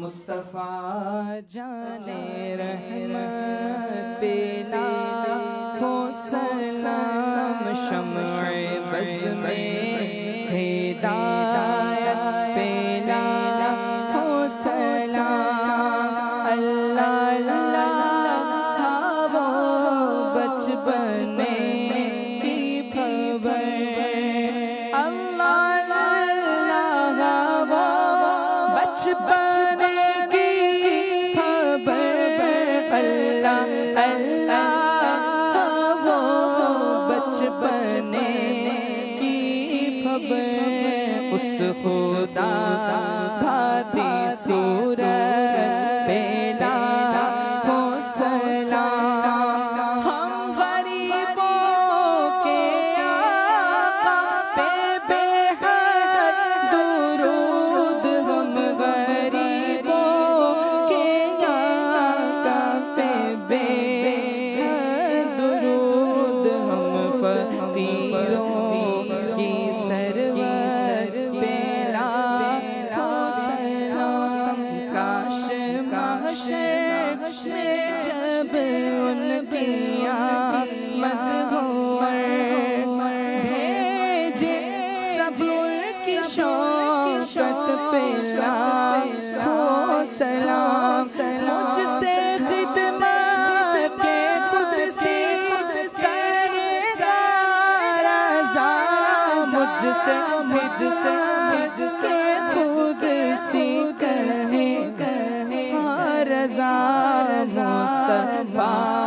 مصطفیٰ جانے رحمت پہ لاکھوں سلام، شمع بز میں ہدایت پہ لاکھوں سلام، اللہ اللہ تھا وہ بچپن کی خبر، اللہ اللہ وہ بچپن کی خبر، اللہ اللہ وہ بچپن کی خبر، اس خدا بھاتی صورت پہ لاکھوں سلام، ہم غریبوں کے آقا پہ بے حد درود، ہم غریبوں کے آقا پہ بے حد درود، ہم فقیروں کی سرور پہ لاکھوں سلام، کاش محشر میں جب ان کی آمد ہو بھیجے سب ان کی شوکت پہ لاکھوں سلام، مجھ سے خدمت کے قدسی سرکار رضا، مجھ سے قدسی کہے رضا مصطفیٰ